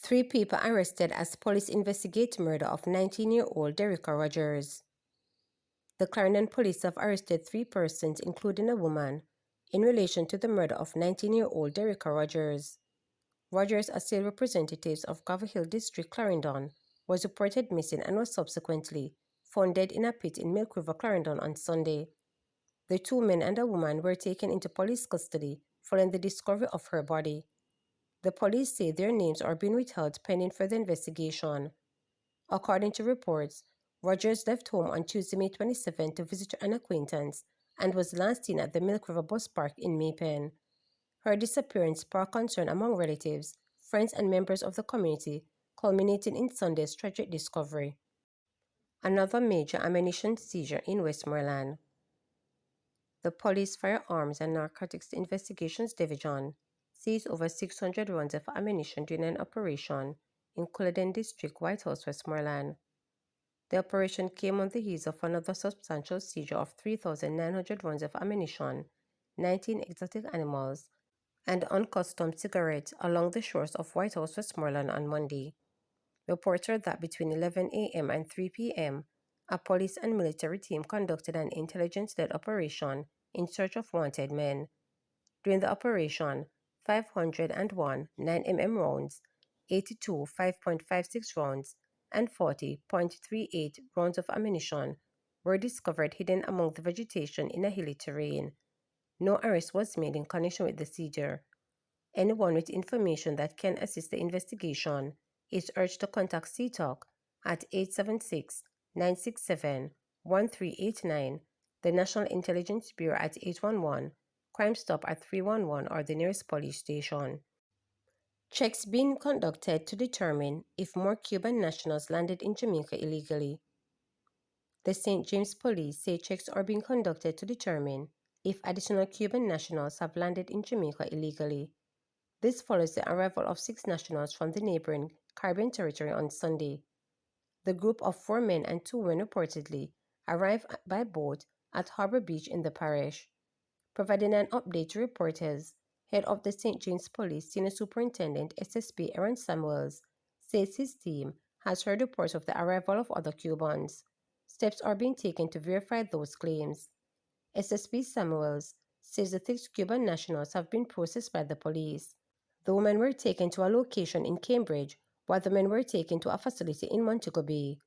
Three people arrested as police investigate murder of 19-year-old Derkica Rogers. The Clarendon police have arrested 3 persons, including a woman, in relation to the murder of 19-year-old Derkica Rogers. Rogers, a sale representative of Cover Hill District, Clarendon, was reported missing and was subsequently found dead in a pit in Milk River, Clarendon on Sunday. The 2 men and a woman were taken into police custody following the discovery of her body. The police say their names are being withheld pending further investigation. According to reports, Rogers left home on Tuesday, May 27 to visit an acquaintance and was last seen at the Milk River Bus Park in Maypen. Her disappearance sparked concern among relatives, friends and members of the community, culminating in Sunday's tragic discovery. Another major ammunition seizure in West Morland. The Police Firearms and Narcotics Investigations Division seized over 600 rounds of ammunition during an operation in Culloden District, White House, Westmoreland. The operation came on the heels of another substantial seizure of 3,900 rounds of ammunition, 19 exotic animals, and uncustomed cigarettes along the shores of White House, Westmoreland on Monday. Reported that between 11 a.m. and 3 p.m., a police and military team conducted an intelligence-led operation in search of wanted men. During the operation, 501 9mm rounds, 82 5.56 rounds, and 40.38 rounds of ammunition were discovered hidden among the vegetation in a hilly terrain. No arrest was made in connection with the seizure. Anyone with information that can assist the investigation is urged to contact CTOC at 876-967-1389, the National Intelligence Bureau at 811, Crime Stop at 311, or the nearest police station. Checks being conducted to determine if more Cuban nationals landed in Jamaica illegally. The St. James Police say checks are being conducted to determine if additional Cuban nationals have landed in Jamaica illegally. This follows the arrival of 6 nationals from the neighboring Caribbean territory on Sunday. The group of 4 men and 2 women reportedly arrived by boat at Harbour Beach in the parish. Providing an update to reporters, head of the St. James Police Senior Superintendent SSP Eron says his team has heard reports of the arrival of other Cubans. Steps are being taken to verify those claims. SSP Samuels says the 6 Cuban nationals have been processed by the police. The women were taken to a location in Cambridge, while the men were taken to a facility in Montego Bay.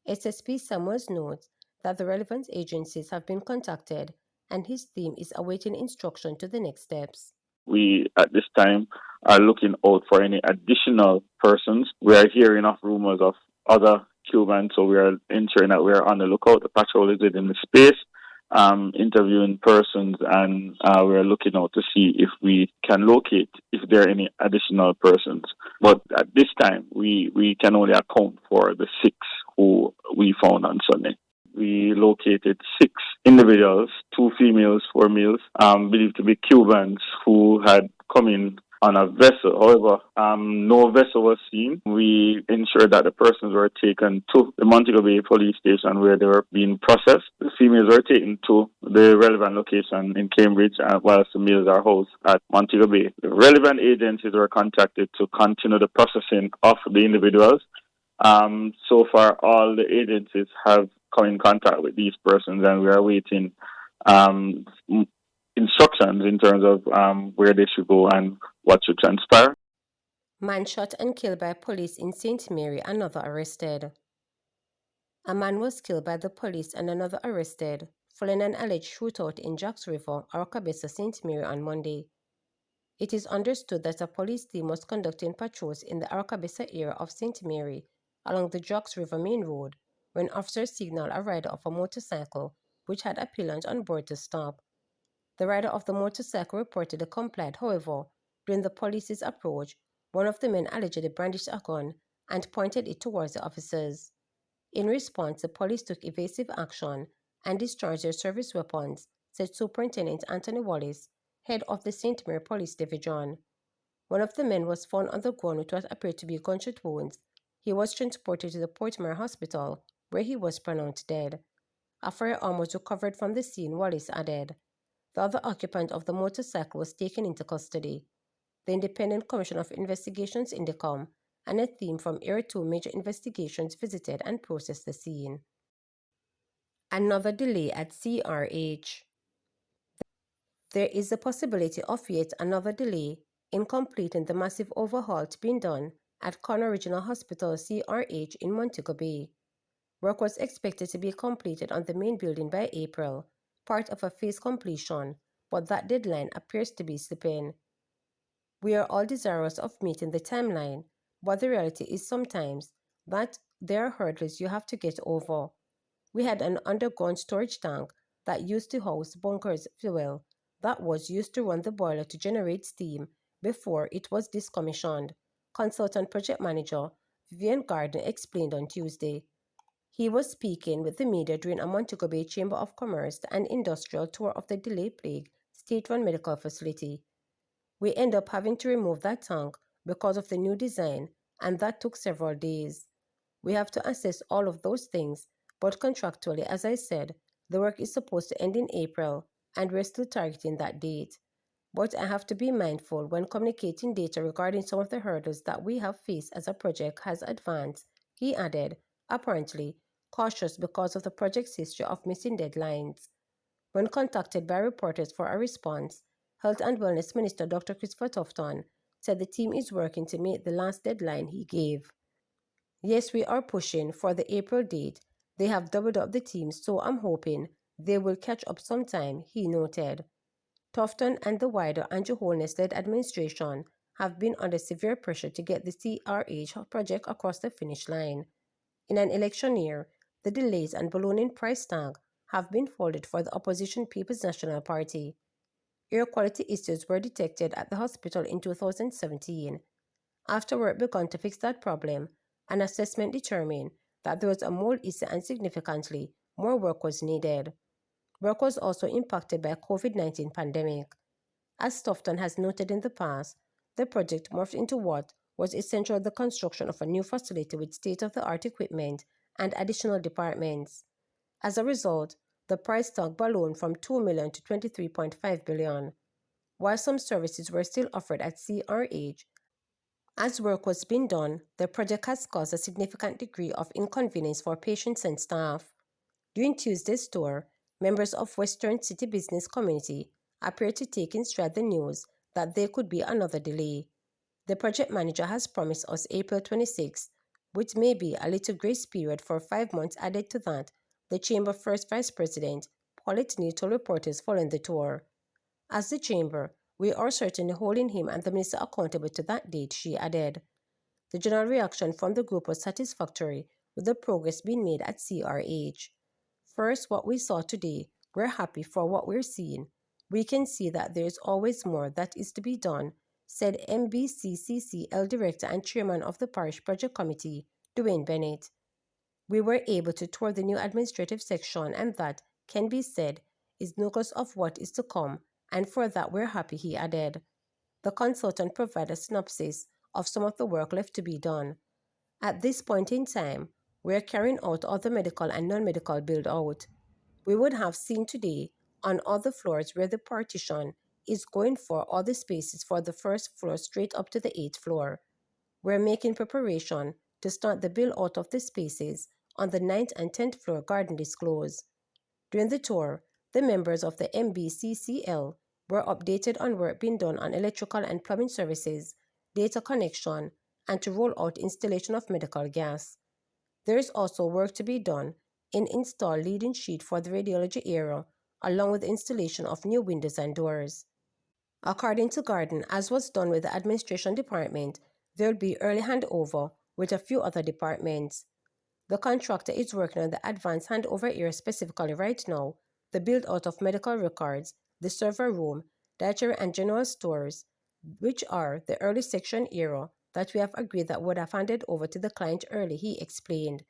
SSP Samuels notes that the relevant agencies have been contacted and his team is awaiting instruction to the next steps. We, at this time, are looking out for any additional persons. We are hearing of rumors of other Cubans, so we are ensuring that we are on the lookout. The patrol is in the space, interviewing persons, and we are looking out to see if we can locate if there are any additional persons. But at this time, we can only account for the 6 who we found on Sunday. We located 6 individuals, 2 females, 4 males, believed to be Cubans who had come in on a vessel. However, no vessel was seen. We ensured that the persons were taken to the Montego Bay police station where they were being processed. The females were taken to the relevant location in Cambridge, whilst the males are housed at Montego Bay. The relevant agencies were contacted to continue the processing of the individuals. So far, all the agencies have come in contact with these persons, and we are waiting instructions in terms of where they should go and what should transpire. Man shot and killed by police in St. Mary, another arrested. A man was killed by the police and another arrested following an alleged shootout in Jacks River, Aracabessa, St. Mary on Monday. It is understood that a police team was conducting patrols in the Aracabessa area of St. Mary along the Jacks River main road when officers signaled a rider of a motorcycle which had appellants on board to stop. The rider of the motorcycle reportedly complied. However, during the police's approach, one of the men allegedly brandished a gun and pointed it towards the officers. In response, the police took evasive action and discharged their service weapons, said Superintendent Anthony Wallace, head of the St. Mary Police Division. One of the men was found on the ground with what appeared to be gunshot wounds. He was transported to the Port Mary Hospital, where he was pronounced dead. A firearm was recovered from the scene, Wallace added. The other occupant of the motorcycle was taken into custody. The Independent Commission of Investigations INDECOM and a team from Area 2 Major Investigations visited and processed the scene. Another delay at CRH. There is a possibility of yet another delay in completing the massive overhaul to be done at Conner Regional Hospital CRH in Montego Bay. Work was expected to be completed on the main building by April, part of a phased completion, but that deadline appears to be slipping. We are all desirous of meeting the timeline, but the reality is sometimes that there are hurdles you have to get over. We had an underground storage tank that used to house bunkers fuel that was used to run the boiler to generate steam before it was decommissioned, Consultant Project Manager Vivian Garden explained on Tuesday. He was speaking with the media during a Montego Bay Chamber of Commerce and Industrial tour of the delay-plagued state-run medical facility. We ended up having to remove that tank because of the new design, and that took several days. We have to assess all of those things, but contractually, as I said, the work is supposed to end in April, and we're still targeting that date. But I have to be mindful when communicating data regarding some of the hurdles that we have faced as a project has advanced, he added, apparently cautious because of the project's history of missing deadlines. When contacted by reporters for a response, Health and Wellness Minister Dr. Christopher Tufton said the team is working to meet the last deadline he gave. Yes, we are pushing for the April date. They have doubled up the team, so I'm hoping they will catch up sometime, he noted. Tufton and the wider Andrew Holness-led administration have been under severe pressure to get the CRH project across the finish line. In an election year, the delays and ballooning price tag have been folded for the opposition People's National Party. Air quality issues were detected at the hospital in 2017. After work began to fix that problem, an assessment determined that there was a mold issue and significantly more work was needed. Work was also impacted by COVID-19 pandemic. As Tufton has noted in the past, the project morphed into what was essentially the construction of a new facility with state-of-the-art equipment and additional departments. As a result, the price tag ballooned from $2 million to $23.5 billion. While some services were still offered at CRH, as work was being done, the project has caused a significant degree of inconvenience for patients and staff. During Tuesday's tour, members of Western City business community appeared to take in stride the news that there could be another delay. The project manager has promised us April 26, which may be a little grace period for 5 months added to that, the Chamber First Vice President, Paulette Neal, told reporters following the tour. As the Chamber, we are certainly holding him and the Minister accountable to that date, she added. The general reaction from the group was satisfactory with the progress being made at CRH. First, what we saw today, we're happy for what we're seeing. We can see that there is always more that is to be done, said MBCCCL Director and Chairman of the Parish Project Committee, Dwayne Bennett. We were able to tour the new administrative section, and that, can be said, is nucleus of what is to come, and for that we're happy, he added. The consultant provided a synopsis of some of the work left to be done. At this point in time, we are carrying out other medical and non-medical build-out. We would have seen today on other floors where the partition is going for all the spaces for the first floor straight up to the 8th floor. We're making preparation to start the build-out of the spaces on the 9th and 10th floor, Garden disclosed. During the tour, the members of the MBCCL were updated on work being done on electrical and plumbing services, data connection, and to roll out installation of medical gas. There is also work to be done in install leading sheet for the radiology area, along with installation of new windows and doors. According to Garden, as was done with the administration department, there will be early handover with a few other departments. The contractor is working on the advanced handover area specifically right now, the build-out of medical records, the server room, dietary and general stores, which are the early section area that we have agreed that would have handed over to the client early, he explained.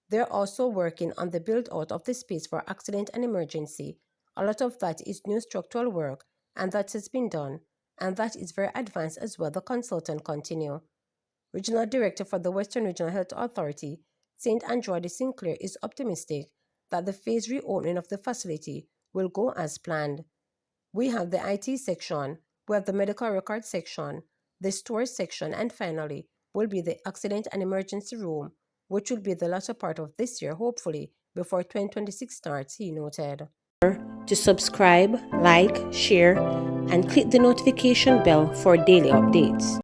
They're also working on the build-out of the space for accident and emergency. A lot of that is new structural work, and that has been done, and that is very advanced as well, the consultant continued. Regional Director for the Western Regional Health Authority, St. Andrew de Sinclair is optimistic that the phased reopening of the facility will go as planned. We have the IT section, we have the medical record section, the storage section, and finally will be the accident and emergency room, which will be the latter part of this year, hopefully, before 2026 starts, he noted. To subscribe, like, share, and click the notification bell for daily updates.